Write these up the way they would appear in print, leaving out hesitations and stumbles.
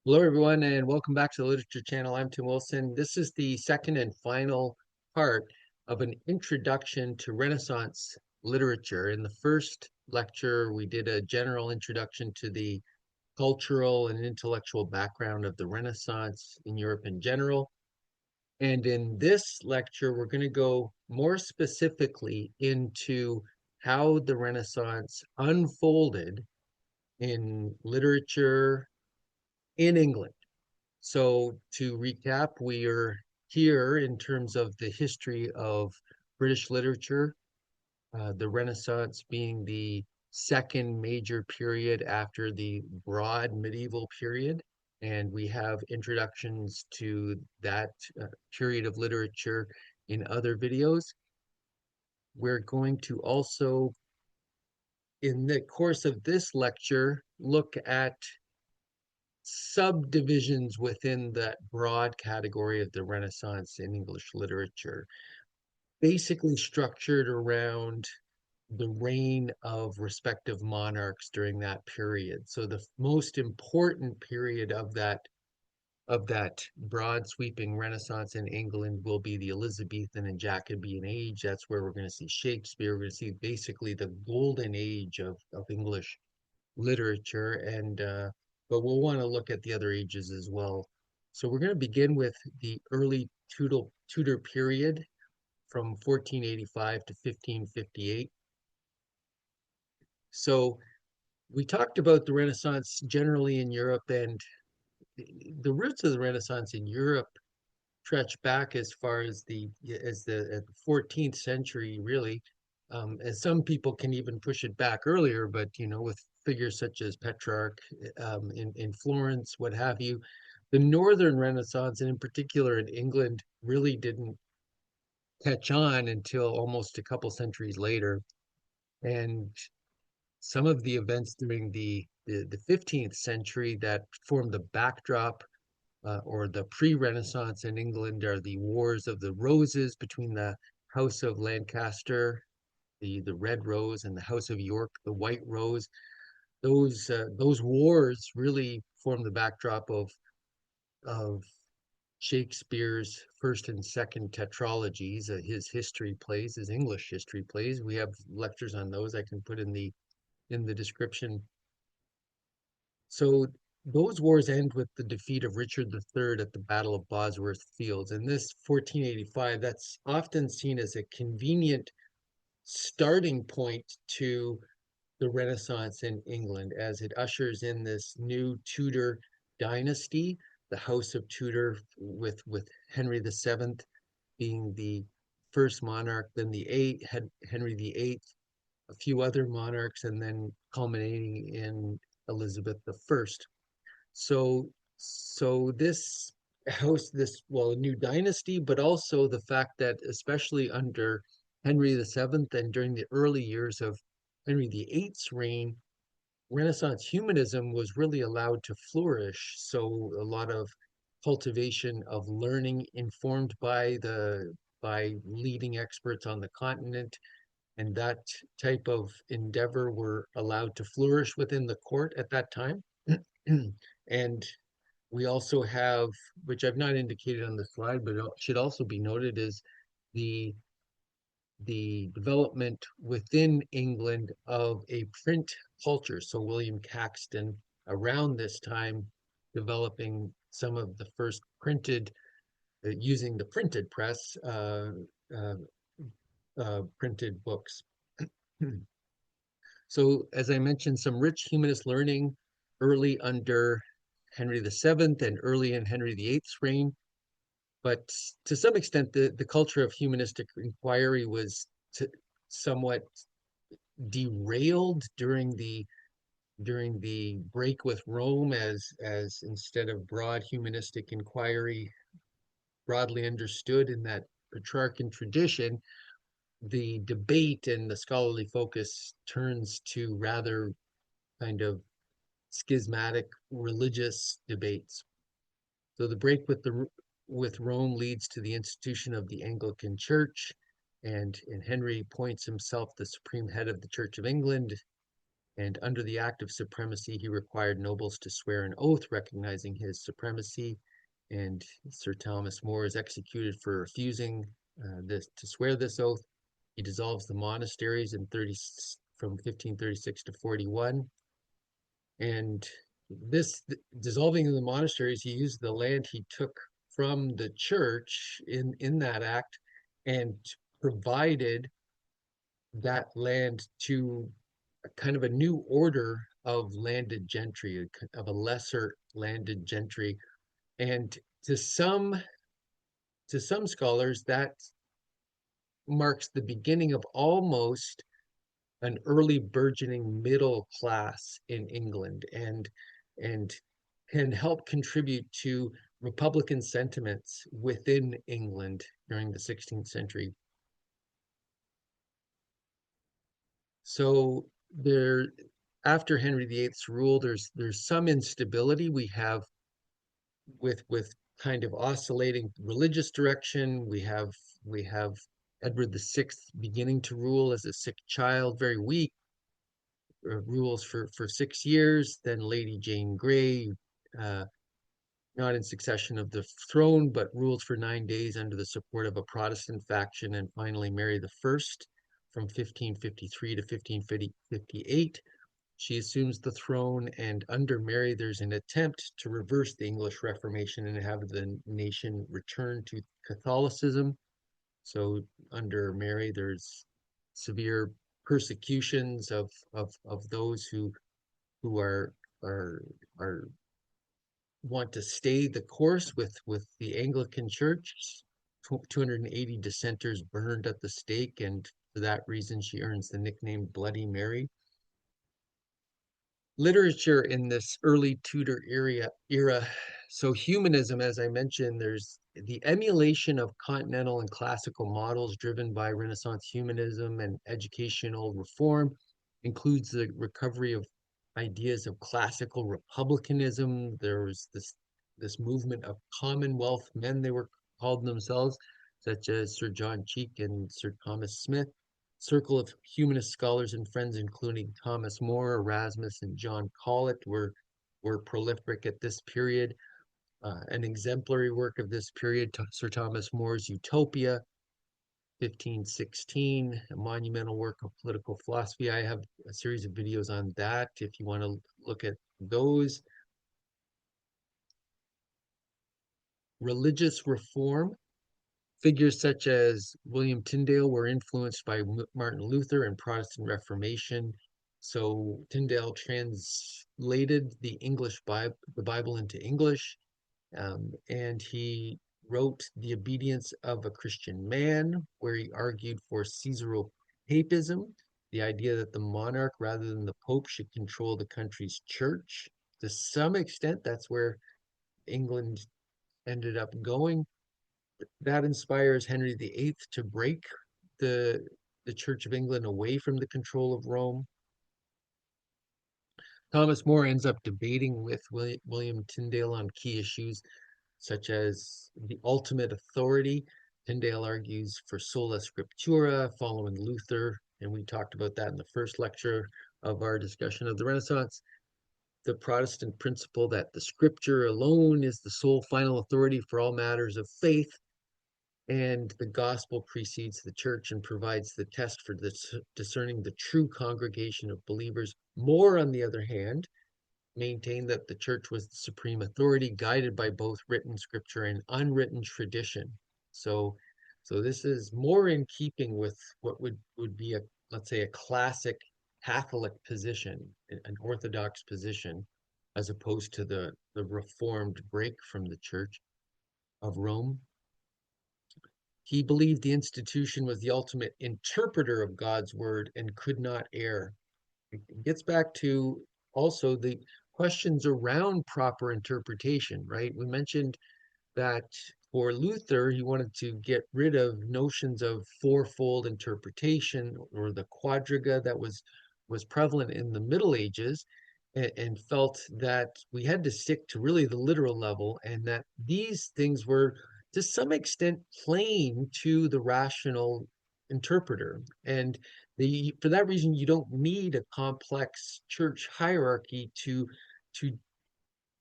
Hello, everyone, and welcome back to the Literature Channel. I'm Tim Wilson. This is the second and final part of an introduction to Renaissance literature. In the first lecture, we did a general introduction to the cultural and intellectual background of the Renaissance in Europe in general. And in this lecture, we're going to go more specifically into how the Renaissance unfolded in literature in England. So to recap, we are here in terms of the history of British literature, the Renaissance being the second major period after the broad medieval period. And we have introductions to that period of literature in other videos. We're going to also, in the course of this lecture, look at subdivisions within that broad category of the Renaissance in English literature, basically structured around the reign of respective monarchs during that period. So the most important period of that broad sweeping Renaissance in England will be the Elizabethan and Jacobean age. That's where we're going to see Shakespeare. We're going to see basically the golden age of English literature, and but we'll want to look at the other ages as well. So we're going to begin with the early Tudor period from 1485 to 1558. So we talked about the Renaissance generally in Europe, and the roots of the Renaissance in Europe stretch back as far as the 14th century, really. And some people can even push it back earlier, but with figures such as Petrarch in Florence, what have you, the Northern Renaissance, and in particular in England, really didn't catch on until almost a couple centuries later. And some of the events during the 15th century that formed the backdrop or the pre-Renaissance in England are the Wars of the Roses between the House of Lancaster, the Red Rose, and the House of York, the White Rose. Those wars really form the backdrop of Shakespeare's first and second tetralogies, his history plays, his English history plays. We have lectures on those I can put in the description. So those wars end with the defeat of Richard III at the Battle of Bosworth Fields. And this 1485, that's often seen as a convenient starting point to the Renaissance in England as it ushers in this new Tudor dynasty, the House of Tudor, with Henry VII being the first monarch, then Henry VIII, a few other monarchs, and then culminating in Elizabeth I. So this house, this, well, a new dynasty, but also the fact that especially under Henry VII and during the early years of Henry VIII's reign, Renaissance humanism was really allowed to flourish. So a lot of cultivation of learning informed by leading experts on the continent, and that type of endeavor were allowed to flourish within the court at that time. And we also have, which I've not indicated on the slide, but it should also be noted, is the the development within England of a print culture. So William Caxton around this time developing some of the first printed, using the printed press, uh, printed books. So as I mentioned, some rich humanist learning early under Henry VII and early in Henry VIII's reign. But to some extent, the culture of humanistic inquiry was somewhat derailed during the break with Rome, as instead of broad humanistic inquiry broadly understood in that Petrarchan tradition, the debate and the scholarly focus turns to rather kind of schismatic religious debates. So the break with Rome leads to the institution of the Anglican Church, and Henry appoints himself the supreme head of the Church of England. And under the Act of Supremacy, he required nobles to swear an oath recognizing his supremacy. And Sir Thomas More is executed for refusing to swear this oath. He dissolves the monasteries from 1536 to 41. And this dissolving of the monasteries, he used the land he took from the church in that act and provided that land to a kind of a new order of landed gentry, of a lesser landed gentry. And to some scholars, that marks the beginning of almost an early burgeoning middle class in England, and can help contribute to Republican sentiments within England during the 16th century. So there, after Henry VIII's rule, there's some instability. We have with kind of oscillating religious direction. We have Edward VI beginning to rule as a sick child, very weak, rules for 6 years. Then Lady Jane Grey, uh, not in succession of the throne, but rules for 9 days under the support of a Protestant faction, and finally Mary the First from 1553 to 1558. She assumes the throne, and under Mary, there's an attempt to reverse the English Reformation and have the nation return to Catholicism. So under Mary, there's severe persecutions of those who are want to stay the course with the Anglican Church. 280 dissenters burned at the stake, and for that reason, she earns the nickname Bloody Mary. Literature in this early Tudor era. So humanism, as I mentioned, there's the emulation of continental and classical models driven by Renaissance humanism and educational reform, includes the recovery of ideas of classical republicanism. There was this movement of Commonwealth men, they were called themselves, such as Sir John Cheek and Sir Thomas Smith. Circle of humanist scholars and friends, including Thomas More, Erasmus, and John Colet, were prolific at this period. An exemplary work of this period, Sir Thomas More's Utopia, 1516, a monumental work of political philosophy. I have a series of videos on that if you want to look at those. Religious reform. Figures such as William Tyndale were influenced by Martin Luther and Protestant Reformation. So Tyndale translated the Bible into English, and he wrote The Obedience of a Christian Man, where he argued for Caesaropapism, the idea that the monarch rather than the Pope should control the country's church. To some extent, that's where England ended up going. That inspires Henry VIII to break the Church of England away from the control of Rome. Thomas More ends up debating with William Tyndale on key issues such as the ultimate authority. Tyndale argues for sola scriptura, following Luther, and we talked about that in the first lecture of our discussion of the Renaissance. The Protestant principle that the scripture alone is the sole final authority for all matters of faith, and the gospel precedes the church and provides the test for discerning the true congregation of believers. More, on the other hand, maintained that the church was the supreme authority, guided by both written scripture and unwritten tradition. So, so this is more in keeping with what would be let's say, a classic Catholic position, an Orthodox position, as opposed to the Reformed break from the Church of Rome. He believed the institution was the ultimate interpreter of God's word and could not err. It gets back to also the questions around proper interpretation, right? We mentioned that for Luther, he wanted to get rid of notions of fourfold interpretation, or the quadriga that was prevalent in the Middle Ages, and felt that we had to stick to really the literal level, and that these things were to some extent plain to the rational interpreter. And For that reason, you don't need a complex church hierarchy to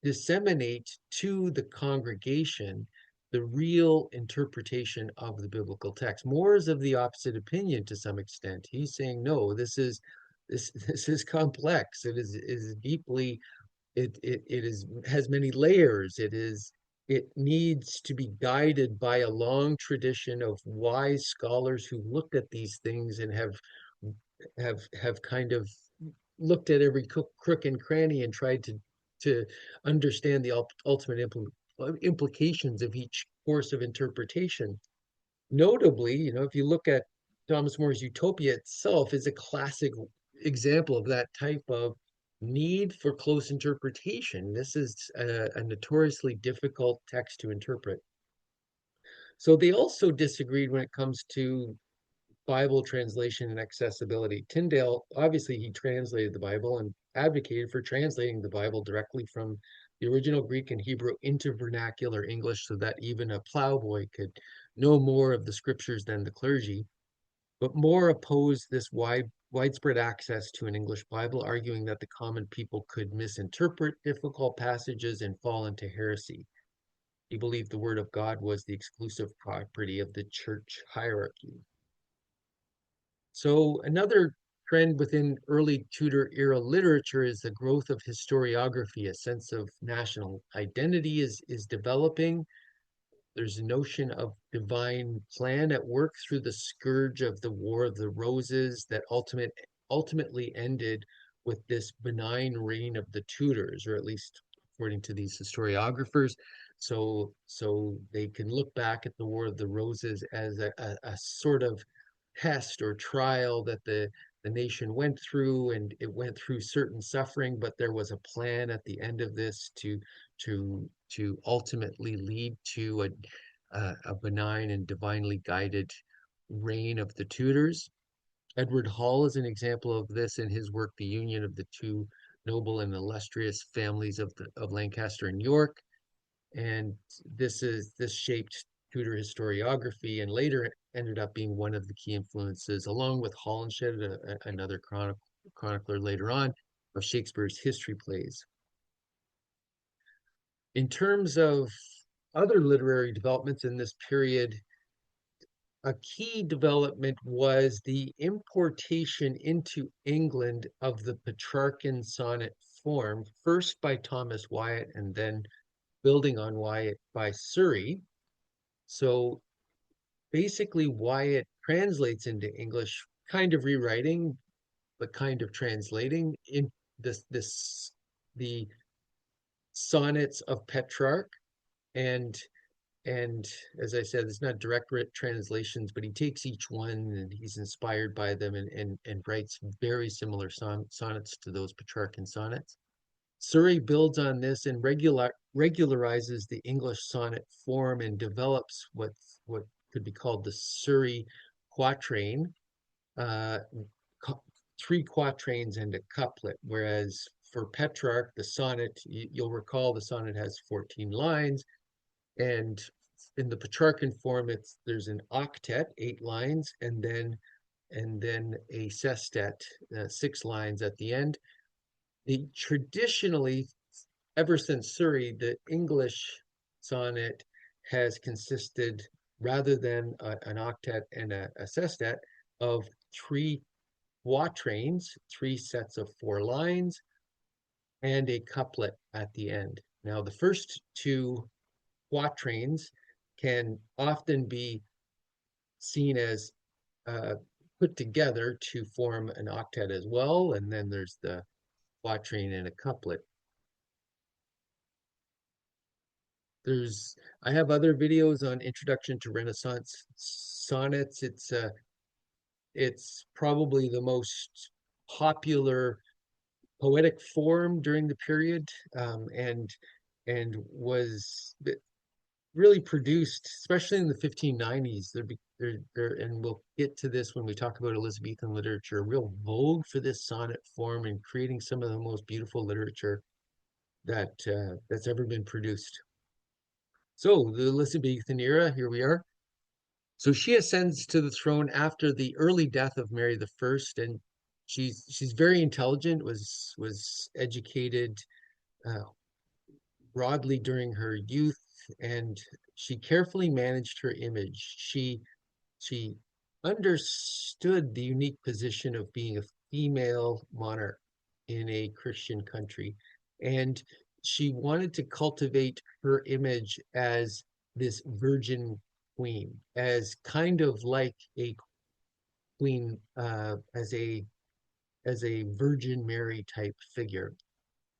disseminate to the congregation the real interpretation of the biblical text. More is of the opposite opinion to some extent. He's saying, no, this is complex. It is deeply it is has many layers. It needs to be guided by a long tradition of wise scholars who looked at these things and have kind of looked at every crook and cranny and tried to understand the ultimate implications of each course of interpretation. Notably, if you look at Thomas More's Utopia itself, is a classic example of that type of need for close interpretation. This is a notoriously difficult text to interpret. So they also disagreed when it comes to Bible translation and accessibility. Tyndale, obviously, he translated the Bible and advocated for translating the Bible directly from the original Greek and Hebrew into vernacular English so that even a plowboy could know more of the scriptures than the clergy. But More opposed this widespread access to an English Bible, arguing that the common people could misinterpret difficult passages and fall into heresy. He believed the Word of God was the exclusive property of the church hierarchy. So another trend within early Tudor era literature is the growth of historiography. A sense of national identity is developing. There's a notion of divine plan at work through the scourge of the War of the Roses that ultimately ended with this benign reign of the Tudors, or at least according to these historiographers. So they can look back at the War of the Roses as a sort of test or trial that the nation went through, and it went through certain suffering, but there was a plan at the end of this to ultimately lead to a benign and divinely guided reign of the Tudors. Edward Hall is an example of this in his work, The Union of the Two Noble and Illustrious Families of Lancaster and York. And this shaped Tudor historiography and later ended up being one of the key influences, along with Holinshed, another chronicler later on, of Shakespeare's history plays. In terms of other literary developments in this period, a key development was the importation into England of the Petrarchan sonnet form, first by Thomas Wyatt and then building on Wyatt by Surrey. So basically, Wyatt translates into English, kind of rewriting, but kind of translating in the sonnets of Petrarch. And and as I said, it's not direct translations, but he takes each one and he's inspired by them and writes very similar sonnets to those Petrarchan sonnets. Surrey builds on this and regularizes the English sonnet form and develops what could be called the Surrey quatrain, uh, three quatrains and a couplet, whereas for Petrarch, the sonnet, you'll recall the sonnet has 14 lines, and in the Petrarchan form, there's an octet, 8 lines, and then a sestet, 6 lines at the end. Traditionally, ever since Surrey, the English sonnet has consisted, rather than an octet and a sestet, of 3 quatrains, 3 sets of 4 lines, and a couplet at the end. Now, the first 2 quatrains can often be seen as put together to form an octet as well, and then there's the quatrain and a couplet. I have other videos on Introduction to Renaissance sonnets. It's probably the most popular poetic form during the period, and was really produced, especially in the 1590s. And we'll get to this when we talk about Elizabethan literature, a real vogue for this sonnet form and creating some of the most beautiful literature that's ever been produced. So the Elizabethan era, here we are. So she ascends to the throne after the early death of Mary the First, and she's very intelligent, was educated uh, broadly during her youth, and she carefully managed her image. She understood the unique position of being a female monarch in a Christian country, and she wanted to cultivate her image as this virgin queen, as kind of like a queen, as a Virgin Mary type figure.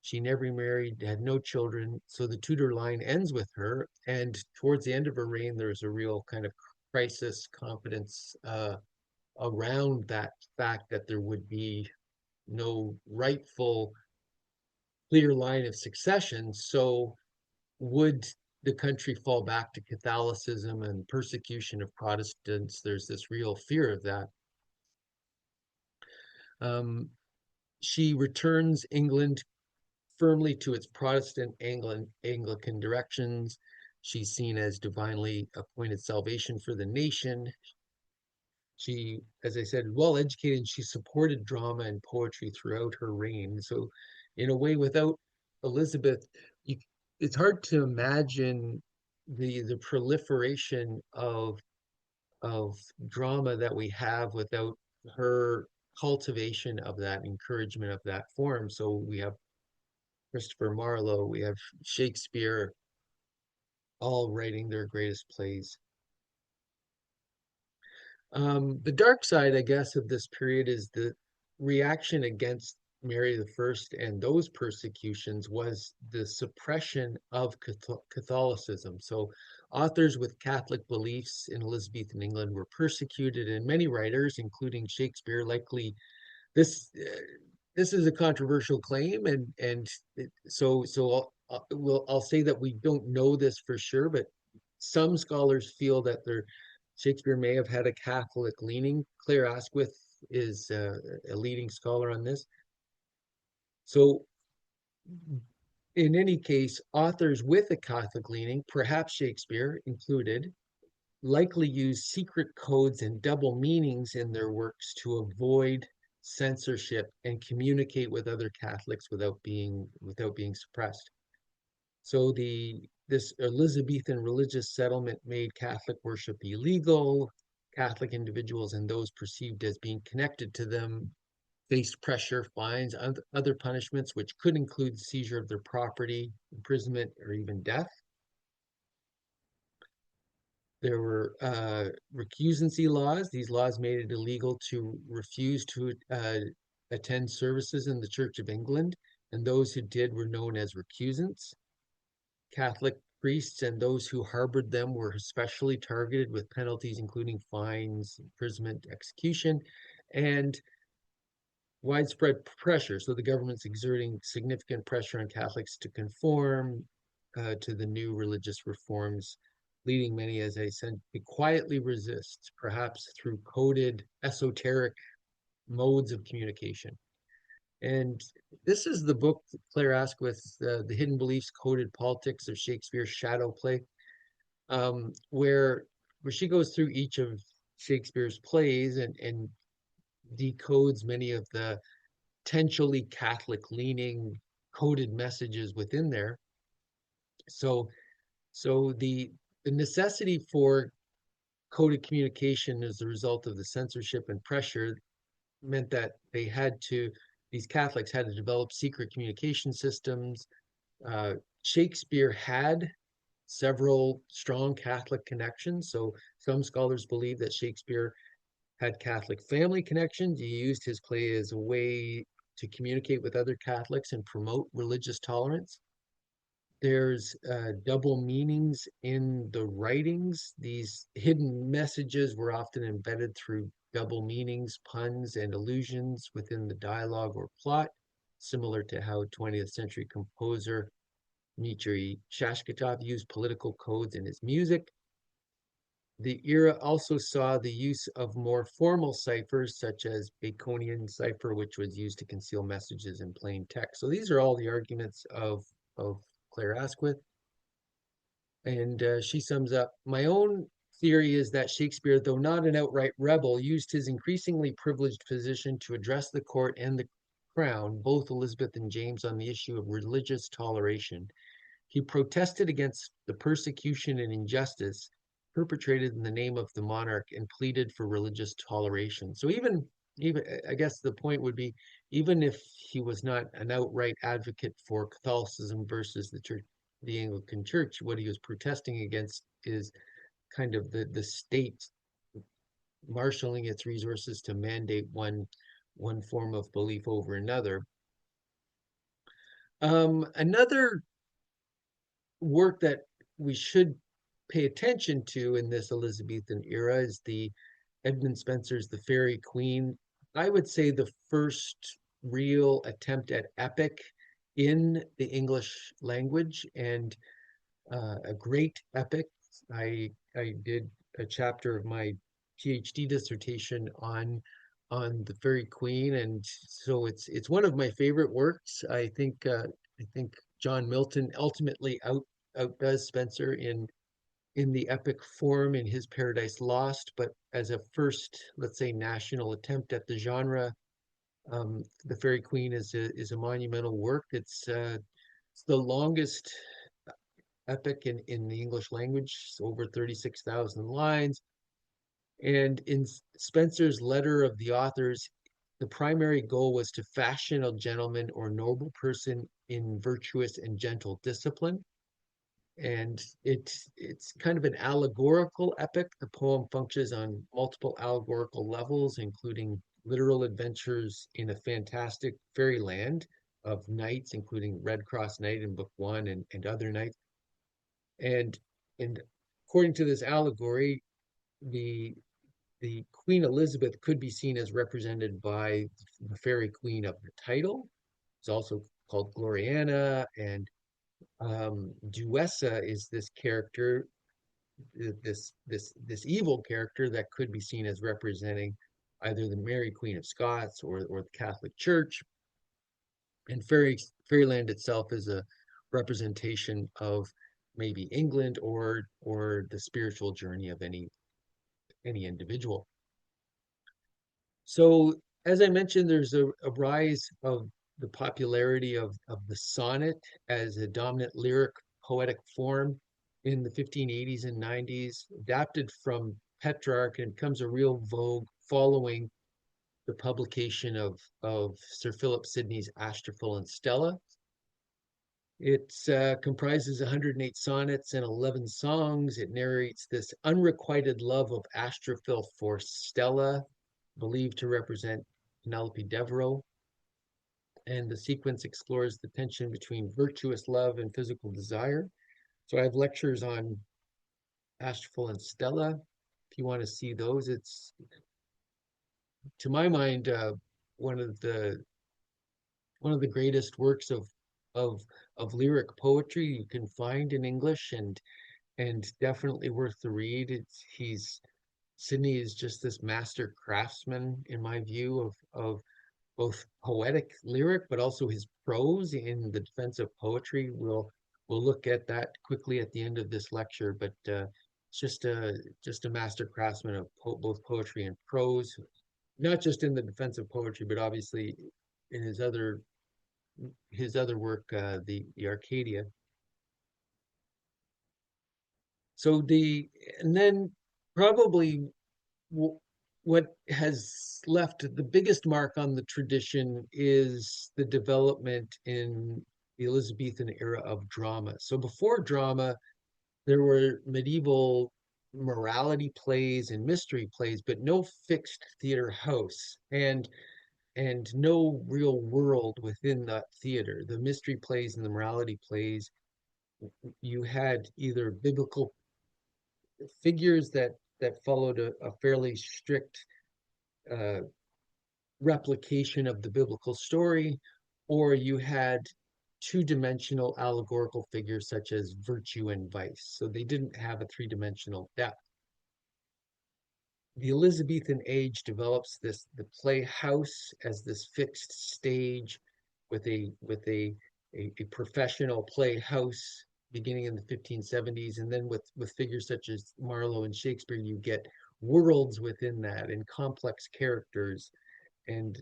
She never married, had no children, so the Tudor line ends with her. And towards the end of her reign, there's a real kind of crisis confidence around that fact that there would be no rightful, clear line of succession. So would the country fall back to Catholicism and persecution of Protestants? There's this real fear of that. Um, she returns England firmly to its Protestant Anglican directions. She's seen as divinely appointed salvation for the nation. She, as I said, well educated. She supported drama and poetry throughout her reign. So, in a way, without Elizabeth, you, it's hard to imagine the proliferation of drama that we have without her cultivation of that, encouragement of that form. So we have Christopher Marlowe, we have Shakespeare, all writing their greatest plays. The dark side, I guess, of this period is the reaction against Mary the First and those persecutions was the suppression of Catholicism. So authors with Catholic beliefs in Elizabethan England were persecuted, and many writers, including Shakespeare, likely this this is a controversial claim, and I'll say that we don't know this for sure, but some scholars feel that Shakespeare may have had a Catholic leaning. Claire Asquith is a leading scholar on this. So, in any case, authors with a Catholic leaning, perhaps Shakespeare included, likely use secret codes and double meanings in their works to avoid censorship and communicate with other Catholics without being suppressed. So this Elizabethan religious settlement made Catholic worship illegal. Catholic individuals and those perceived as being connected to them faced pressure, fines, other punishments, which could include seizure of their property, imprisonment, or even death. There were recusancy laws. These laws made it illegal to refuse to attend services in the Church of England, and those who did were known as recusants. Catholic priests and those who harbored them were especially targeted with penalties including fines, imprisonment, execution, and widespread pressure. So the government's exerting significant pressure on Catholics to conform to the new religious reforms, leading many, as I said, to quietly resist, perhaps through coded, esoteric modes of communication. And this is the book Claire Asquith, The Hidden Beliefs, Coded Politics of Shakespeare's Shadow Play, where she goes through each of Shakespeare's plays and decodes many of the potentially Catholic leaning coded messages within there. So the necessity for coded communication as a result of the censorship and pressure meant that these Catholics had to develop secret communication systems. Shakespeare had several strong Catholic connections. So some scholars believe that Shakespeare had Catholic family connections. He used his play as a way to communicate with other Catholics and promote religious tolerance. There's double meanings in the writings. These hidden messages were often embedded through double meanings, puns, and allusions within the dialogue or plot, similar to how 20th century composer Dmitri Shashkatov used political codes in his music. The era also saw the use of more formal ciphers, such as Baconian cipher, which was used to conceal messages in plain text. So these are all the arguments of Claire Asquith. And she sums up, my own theory is that Shakespeare, though not an outright rebel, used his increasingly privileged position to address the court and the crown, both Elizabeth and James, on the issue of religious toleration. He protested against the persecution and injustice perpetrated in the name of the monarch and pleaded for religious toleration. So even I guess the point would be, even if he was not an outright advocate for Catholicism versus the church, the Anglican Church, what he was protesting against is kind of the state marshaling its resources to mandate one form of belief over another. Another work that we should pay attention to in this Elizabethan era is the Edmund Spenser's The Faerie Queene. I would say the first real attempt at epic in the English language, and a great epic. I did a chapter of my PhD dissertation on the Faerie Queene, and so it's one of my favorite works. I think John Milton ultimately outdoes Spenser in the epic form in his Paradise Lost, but as a first, let's say, national attempt at the genre, the Faerie Queene is a monumental work. It's the longest epic in the English language. It's over 36,000 lines. And in Spenser's letter of the authors, the primary goal was to fashion a gentleman or noble person in virtuous and gentle discipline. And it's kind of an allegorical epic. The poem functions on multiple allegorical levels, including literal adventures in a fantastic fairyland of knights, including Red Cross Knight in book one, and other knights. And and according to this allegory, the the Queen Elizabeth could be seen as represented by the Faerie Queene of the title. It's also called Gloriana, and Duessa is this character, this evil character that could be seen as representing either the Mary Queen of Scots or the Catholic Church. And Fairyland itself is a representation of maybe England or the spiritual journey of any individual. So, as I mentioned, there's a rise of the popularity of the sonnet as a dominant lyric poetic form in the 1580s and 90s, adapted from Petrarch, and becomes a real vogue following the publication of Sir Philip Sidney's Astrophil and Stella. It comprises 108 sonnets and 11 songs. It narrates this unrequited love of Astrophil for Stella, believed to represent Penelope Devereux. And the sequence explores the tension between virtuous love and physical desire. So I have lectures on Astrophil and Stella. If you want to see those, it's, to my mind, one of the one of the greatest works of of lyric poetry you can find in English, and definitely worth the read. He's Sidney is just this master craftsman, in my view, of both poetic lyric, but also his prose in the defense of poetry. We'll look at that quickly at the end of this lecture, but it's just a master craftsman of both poetry and prose, not just in the defense of poetry, but obviously in his other work, the Arcadia. So and then probably what has left the biggest mark on the tradition is the development in the Elizabethan era of drama. So before drama, there were medieval morality plays and mystery plays, but no fixed theater house and no real world within that theater. The mystery plays and the morality plays, you had either biblical figures that followed a fairly strict uh, replication of the biblical story, or you had two-dimensional allegorical figures such as virtue and vice. So they didn't have a three-dimensional depth. The Elizabethan age develops the playhouse as this fixed stage with a professional playhouse beginning in the 1570s, and then with figures such as Marlowe and Shakespeare, you get worlds within that and complex characters, and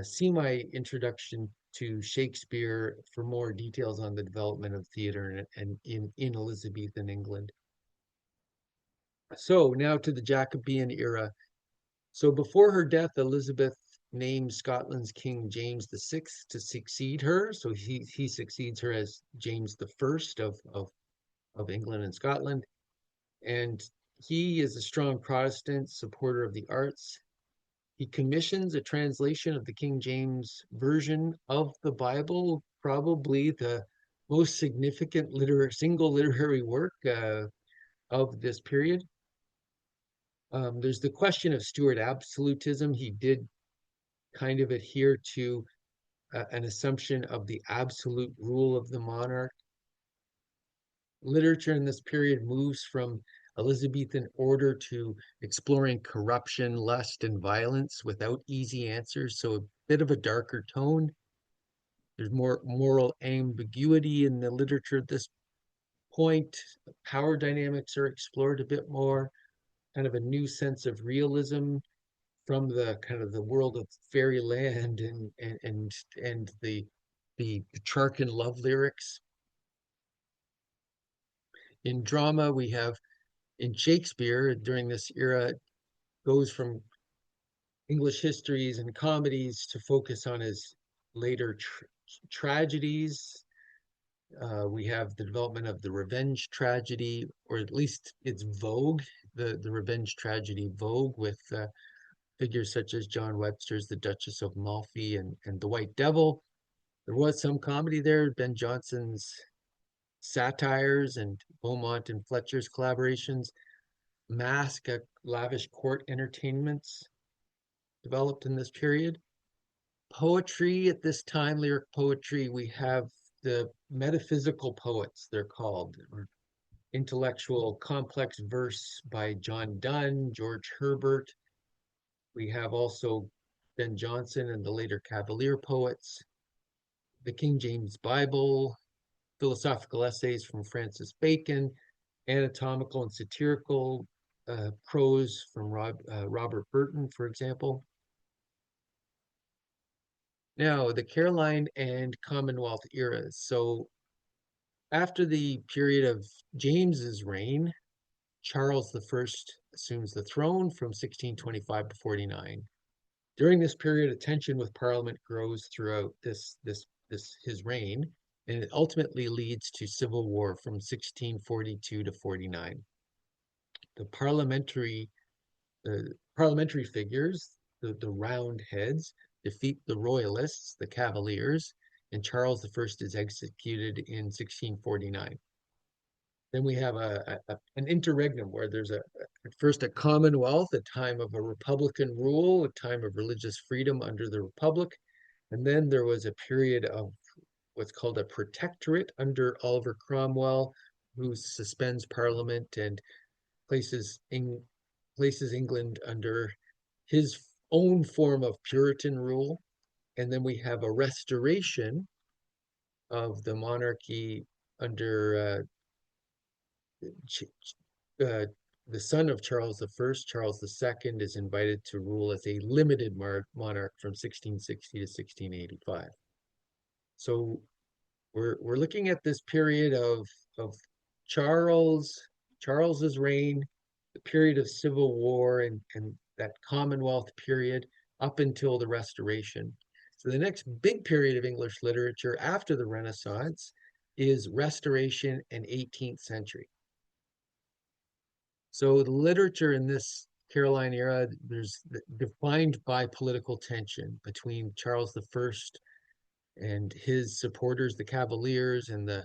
see my introduction to Shakespeare for more details on the development of theater and in Elizabethan England. So now to the Jacobean era. So before her death, Elizabeth named Scotland's King James VI to succeed her. So he succeeds her as James I of England and Scotland. And he is a strong Protestant supporter of the arts. He commissions a translation of the King James Version of the Bible, probably the most significant single literary work of this period. There's the question of Stuart absolutism. He did kind of adhere to an assumption of the absolute rule of the monarch. Literature in this period moves from Elizabethan order to exploring corruption, lust, and violence without easy answers. So a bit of a darker tone. There's more moral ambiguity in the literature at this point. Power dynamics are explored a bit more, kind of a new sense of realism from the kind of the world of fairyland and the Petrarchan love lyrics. In drama, we have in Shakespeare during this era goes from English histories and comedies to focus on his later tragedies. We have the development of the revenge tragedy, or at least its vogue, the revenge tragedy vogue with figures such as John Webster's The Duchess of Malfi and The White Devil. There was some comedy there, Ben Jonson's satires and Beaumont and Fletcher's collaborations. Masque, lavish court entertainments developed in this period. Poetry at this time, lyric poetry, we have the metaphysical poets, they're called, or intellectual complex verse by John Donne, George Herbert. We have also Ben Jonson and the later Cavalier poets, the King James Bible, philosophical essays from Francis Bacon, anatomical and satirical prose from Robert Burton, for example. Now, the Caroline and Commonwealth eras. So after the period of James's reign, Charles I assumes the throne from 1625 to 49. During this period, a tension with Parliament grows throughout his reign, and it ultimately leads to civil war from 1642 to 49. The parliamentary figures, the Roundheads, defeat the Royalists, the Cavaliers, and Charles I is executed in 1649. Then we have an interregnum where there's at first a commonwealth, a time of a republican rule, a time of religious freedom under the republic, and then there was a period of what's called a protectorate under Oliver Cromwell, who suspends Parliament and places England under his own form of Puritan rule. And then we have a restoration of the monarchy under the son of Charles I, Charles II, is invited to rule as a limited monarch from 1660 to 1685. So we're looking at this period of Charles's reign, the period of civil war and that Commonwealth period up until the Restoration. So the next big period of English literature after the Renaissance is Restoration and 18th century. So the literature in this Caroline era, there's defined by political tension between Charles I and his supporters, the Cavaliers, and the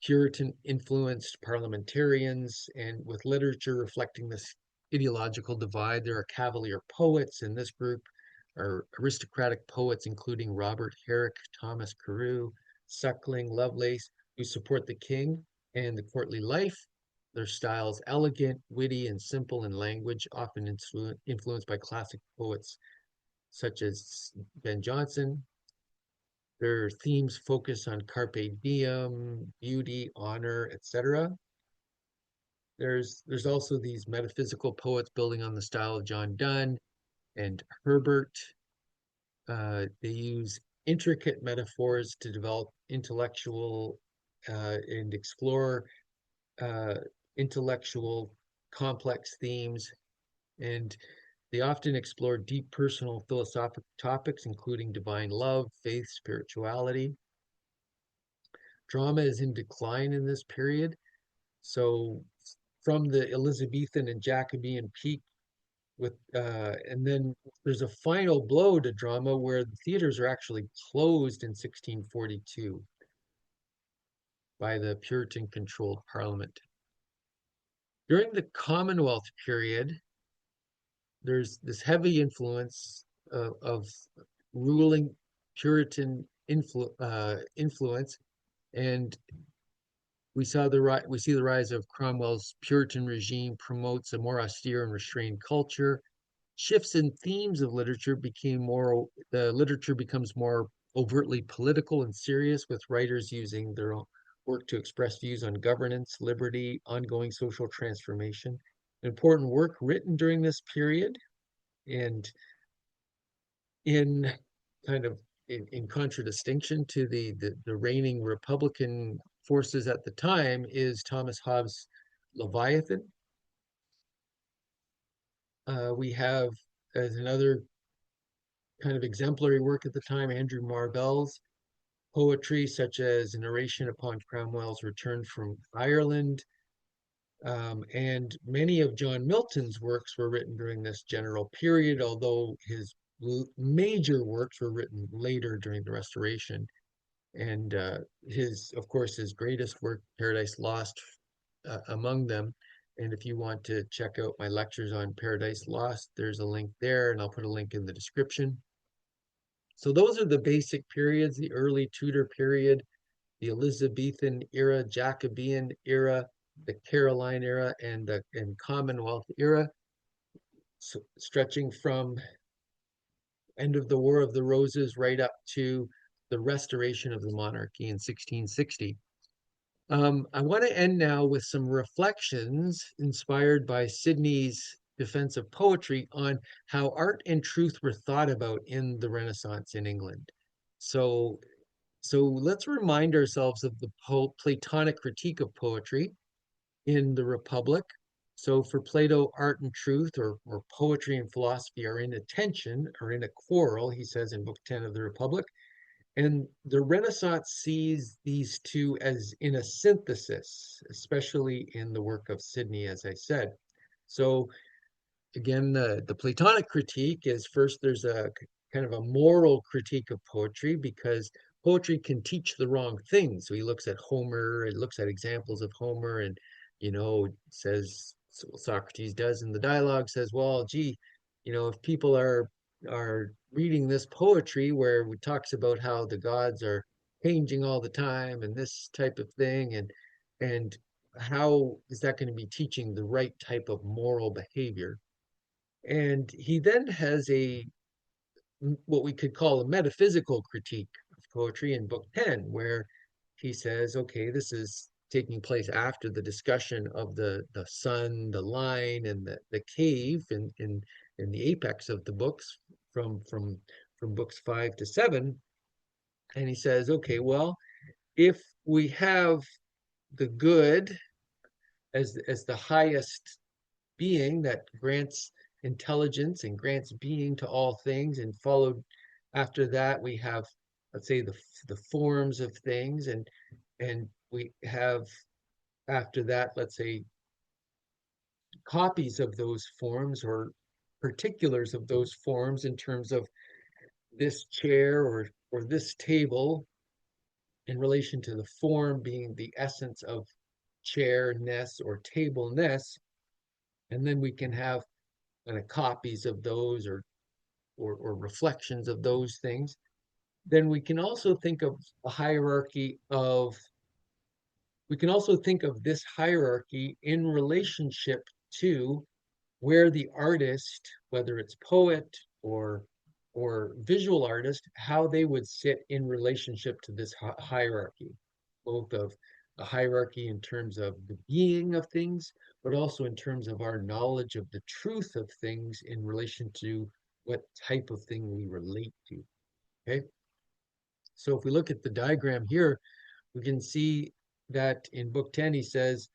Puritan influenced parliamentarians, and with literature reflecting this ideological divide. There are Cavalier poets in this group, are aristocratic poets, including Robert Herrick, Thomas Carew, Suckling, Lovelace, who support the king and the courtly life. Their styles elegant, witty, and simple in language, often influenced by classic poets such as Ben Jonson. Their themes focus on carpe diem, beauty, honor, etc. There's also these metaphysical poets building on the style of John Donne and Herbert. They use intricate metaphors to develop intellectual and explore uh, intellectual complex themes, and they often explore deep personal philosophical topics, including divine love, faith, spirituality. Drama is in decline in this period. So from the Elizabethan and Jacobean peak and then there's a final blow to drama where the theaters are actually closed in 1642 by the Puritan controlled Parliament. During the Commonwealth period, there's this heavy influence of ruling Puritan influence, and we see the rise of Cromwell's Puritan regime promotes a more austere and restrained culture. Shifts in themes of literature the literature becomes more overtly political and serious, with writers using their own work to express views on governance, liberty, ongoing social transformation. An important work written during this period, and in kind of in contradistinction to the reigning Republican forces at the time, is Thomas Hobbes' Leviathan. We have, as another kind of exemplary work at the time, Andrew Marvell's poetry, such as an oration upon Cromwell's return from Ireland. And many of John Milton's works were written during this general period, although his major works were written later during the Restoration. And of course, his greatest work, Paradise Lost, among them. And if you want to check out my lectures on Paradise Lost, there's a link there, and I'll put a link in the description. So those are the basic periods: the early Tudor period, the Elizabethan era, Jacobean era, the Caroline era, and the Commonwealth era, so stretching from end of the War of the Roses right up to the restoration of the monarchy in 1660. I want to end now with some reflections inspired by Sidney's defense of poetry on how art and truth were thought about in the Renaissance in England. So, so let's remind ourselves of the Platonic critique of poetry in the Republic. So for Plato, art and truth, or poetry and philosophy, are in a tension, or in a quarrel, he says in Book 10 of the Republic. And the Renaissance sees these two as in a synthesis, especially in the work of Sidney, as I said. So again, the Platonic critique is, first, there's a kind of a moral critique of poetry, because poetry can teach the wrong things. So he looks at Homer, and looks at examples of Homer, and says, so Socrates does in the dialogue, says, well, gee, if people are reading this poetry where it talks about how the gods are changing all the time and this type of thing, and how is that going to be teaching the right type of moral behavior? And he then has what we could call a metaphysical critique of poetry in Book 10, where he says, okay, this is taking place after the discussion of the sun, the line, and the cave in the apex of the books from books 5 to 7. And he says, okay, well, if we have the good as the highest being that grants intelligence and grants being to all things, and followed after that we have, let's say, the forms of things, and we have after that, let's say, copies of those forms, or particulars of those forms, in terms of this chair or this table, in relation to the form being the essence of chairness or tableness. And then we can have copies of those, or reflections of those things. Then we can also think of a hierarchy of we can also think of this hierarchy in relationship to where the artist, whether it's poet or or visual artist, how they would sit in relationship to this hierarchy, both of a hierarchy in terms of the being of things, but also in terms of our knowledge of the truth of things in relation to what type of thing we relate to. Okay. So if we look at the diagram here, we can see that in Book 10, he says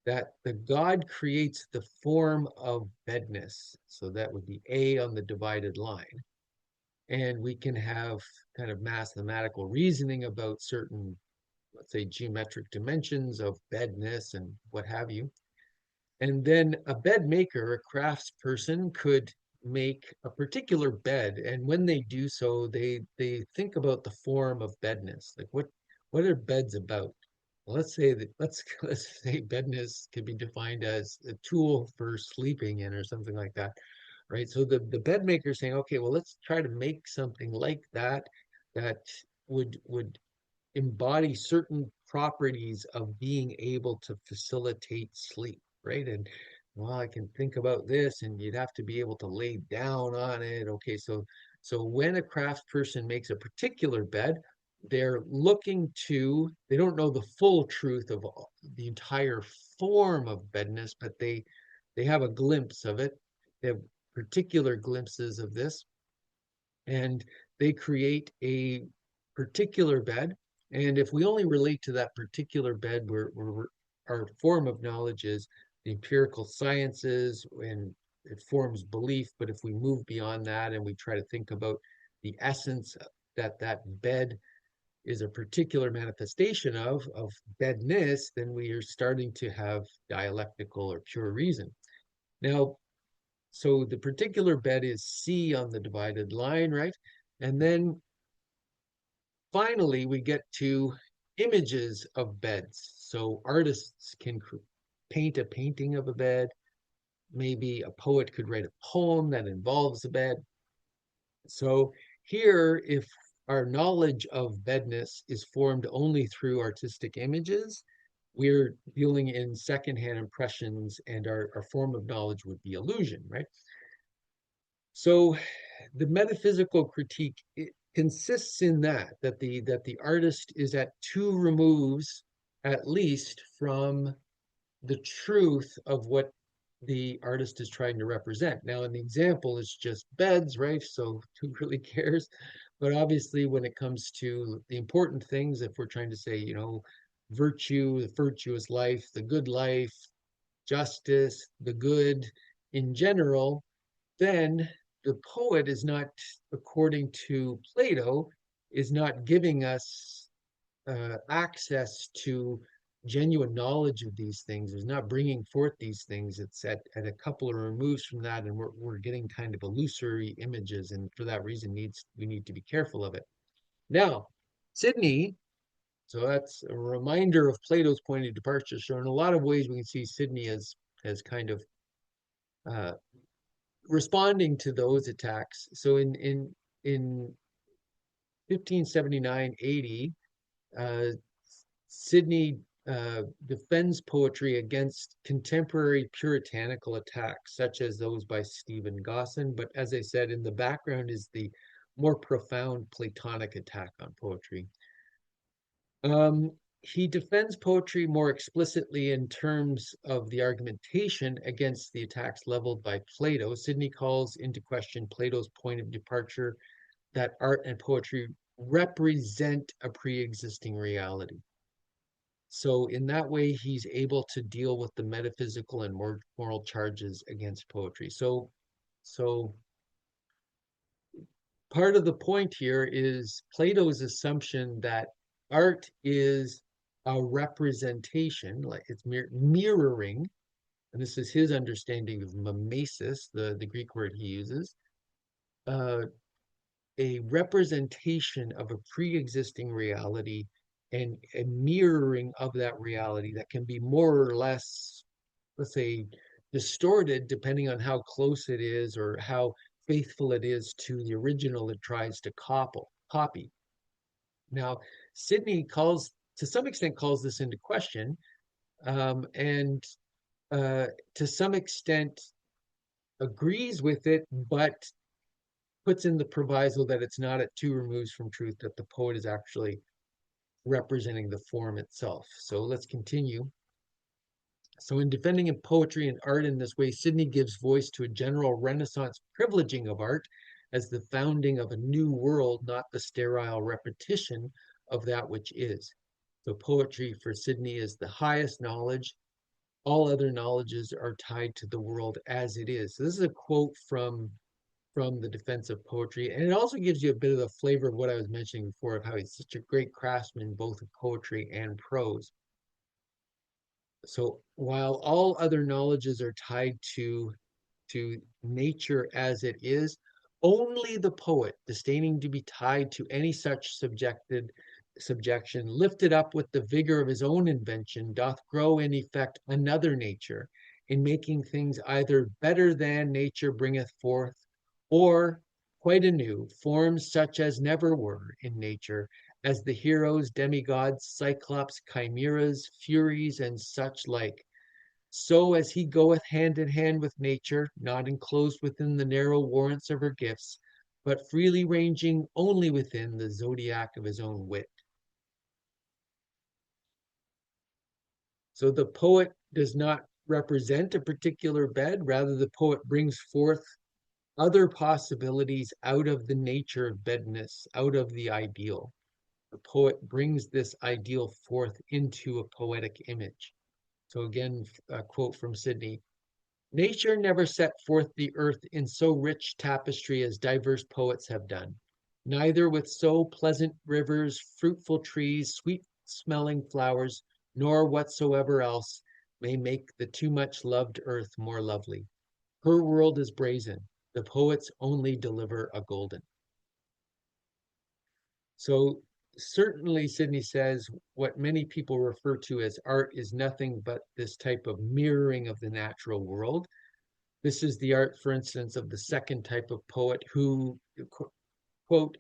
that the God creates the form of bedness. So that would be A on the divided line. And we can have kind of mathematical reasoning about certain, let's say, geometric dimensions of bedness and what have you. And then a bed maker, a craftsperson, could make a particular bed. And when they do so, they think about the form of bedness. Like what are beds about? Well, let's say bedness can be defined as a tool for sleeping in or something like that, right? So the bed maker is saying, okay, well, let's try to make something like that that would embody certain properties of being able to facilitate sleep, right? And well, I can think about this, and you'd have to be able to lay down on it. Okay, so when a craftsperson makes a particular bed, they're looking to, they don't know the full truth of the entire form of bedness, but they have a glimpse of it. They have particular glimpses of this, and they create a particular bed. And if we only relate to that particular bed, our form of knowledge is the empirical sciences and it forms belief. But if we move beyond that and we try to think about the essence that that bed is a particular manifestation of bedness, then we are starting to have dialectical or pure reason. Now, so the particular bed is C on the divided line, right? And then finally, we get to images of beds. So artists can paint a painting of a bed. Maybe a poet could write a poem that involves a bed. So here, if our knowledge of bedness is formed only through artistic images, we're dealing in secondhand impressions, and our form of knowledge would be illusion, right? So the metaphysical critique, it consists in that the artist is at two removes at least from the truth of what the artist is trying to represent. Now, an example is just beds, right? So who really cares? But obviously, when it comes to the important things, if we're trying to say, virtue, the virtuous life, the good life, justice, the good in general, then the poet is not, according to Plato, is not giving us access to genuine knowledge of these things, is not bringing forth these things. It's at a couple of removes from that, and we're getting kind of illusory images, and for that reason we need to be careful of it. Now, Sidney, so that's a reminder of Plato's point of departure. So in a lot of ways, we can see Sidney as kind of uh, responding to those attacks. So in 1579-80, Sidney defends poetry against contemporary puritanical attacks, such as those by Stephen Gosson. But as I said, in the background is the more profound Platonic attack on poetry. He defends poetry more explicitly in terms of the argumentation against the attacks leveled by Plato. Sidney calls into question Plato's point of departure that art and poetry represent a pre-existing reality. So in that way, he's able to deal with the metaphysical and moral charges against poetry. So part of the point here is Plato's assumption that art is a representation, like it's mirroring, and this is his understanding of mimesis, the Greek word he uses, uh, a representation of a pre-existing reality and a mirroring of that reality that can be more or less, let's say, distorted depending on how close it is or how faithful it is to the original it tries to copy. Now, Sidney to some extent, calls this into question, and to some extent agrees with it, but puts in the proviso that it's not at two removes from truth, that the poet is actually representing the form itself. So let's continue. So in defending in poetry and art in this way, Sidney gives voice to a general Renaissance privileging of art as the founding of a new world, not the sterile repetition of that which is. So poetry for Sidney is the highest knowledge. All other knowledges are tied to the world as it is. So this is a quote from the defense of poetry, and it also gives you a bit of the flavor of what I was mentioning before, of how he's such a great craftsman both of poetry and prose. So while all other knowledges are tied to nature as it is, only the poet, disdaining to be tied to any such subjection, lifted up with the vigor of his own invention, doth grow in effect another nature, in making things either better than nature bringeth forth, or quite anew, forms such as never were in nature, as the heroes, demigods, cyclops, chimeras, furies, and such like. So as he goeth hand in hand with nature, not enclosed within the narrow warrants of her gifts, but freely ranging only within the zodiac of his own wit. So the poet does not represent a particular bed, rather the poet brings forth other possibilities out of the nature of bedness, out of the ideal. The poet brings this ideal forth into a poetic image. So again, a quote from Sidney: nature never set forth the earth in so rich tapestry as diverse poets have done, neither with so pleasant rivers, fruitful trees, sweet smelling flowers, nor whatsoever else may make the too much loved earth more lovely. Her world is brazen, the poets only deliver a golden. So certainly Sidney says what many people refer to as art is nothing but this type of mirroring of the natural world. This is the art, for instance, of the second type of poet who, quote,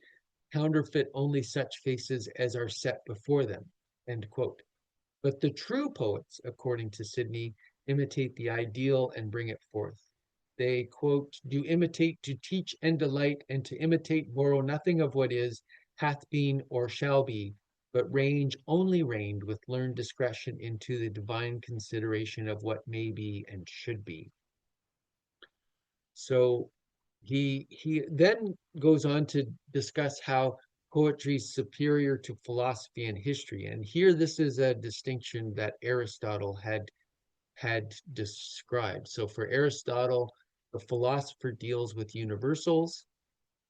counterfeit only such faces as are set before them, end quote. But the true poets, according to Sidney, imitate the ideal and bring it forth. They, quote, do imitate to teach and delight, and to imitate borrow nothing of what is, hath been, or shall be, but range only reigned with learned discretion into the divine consideration of what may be and should be. So he then goes on to discuss how poetry is superior to philosophy and history. And here this is a distinction that Aristotle had described. So for Aristotle, the philosopher deals with universals,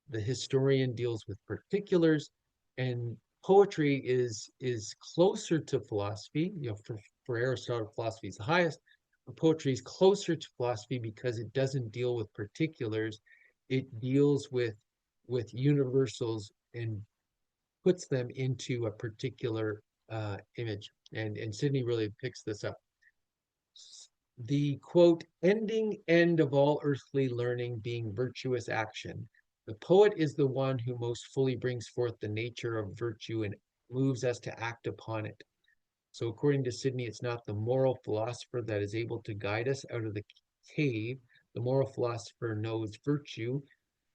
the historian deals with particulars, and poetry is closer to philosophy. For Aristotle, philosophy is the highest. But poetry is closer to philosophy because it doesn't deal with particulars. It deals with universals and puts them into a particular image. And Sidney really picks this up. The quote, ending end of all earthly learning being virtuous action, the poet is the one who most fully brings forth the nature of virtue and moves us to act upon it. So according to Sidney, it's not the moral philosopher that is able to guide us out of the cave. The moral philosopher knows virtue.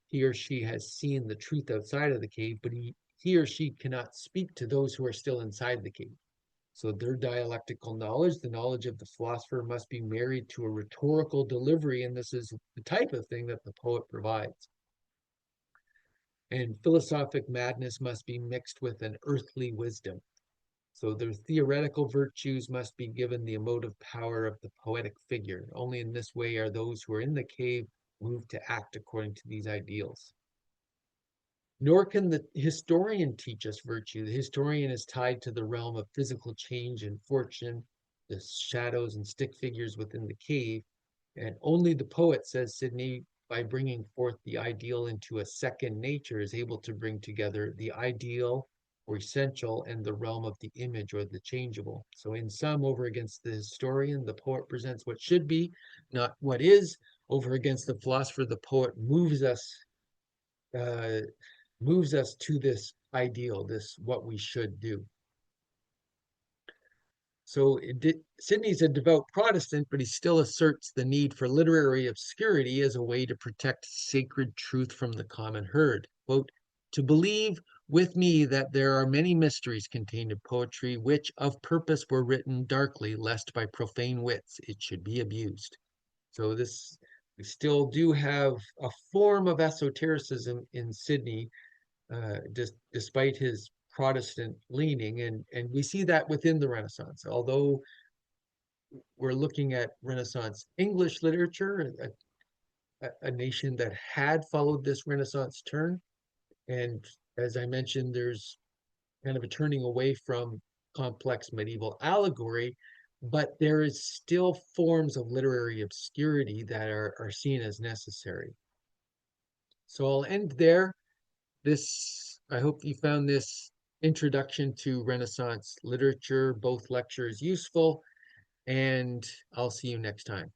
He or she has seen the truth outside of the cave, but he or she cannot speak to those who are still inside the cave. So their dialectical knowledge, the knowledge of the philosopher, must be married to a rhetorical delivery, and this is the type of thing that the poet provides. And philosophic madness must be mixed with an earthly wisdom. So their theoretical virtues must be given the emotive power of the poetic figure. Only in this way are those who are in the cave moved to act according to these ideals. Nor can the historian teach us virtue. The historian is tied to the realm of physical change and fortune, the shadows and stick figures within the cave. And only the poet, says Sidney, by bringing forth the ideal into a second nature, is able to bring together the ideal or essential and the realm of the image or the changeable. So in sum, over against the historian, the poet presents what should be, not what is. Over against the philosopher, the poet uh, moves us to this ideal, this what we should do. Sidney's a devout Protestant, but he still asserts the need for literary obscurity as a way to protect sacred truth from the common herd. Quote, to believe with me that there are many mysteries contained in poetry which of purpose were written darkly, lest by profane wits it should be abused. So this we still do have a form of esotericism in Sidney, despite his Protestant leaning, and we see that within the Renaissance. Although we're looking at Renaissance English literature, a nation that had followed this Renaissance turn, and as I mentioned, there's kind of a turning away from complex medieval allegory, but there is still forms of literary obscurity that are seen as necessary. So I'll end there. I hope you found this introduction to Renaissance literature, both lectures useful, and I'll see you next time.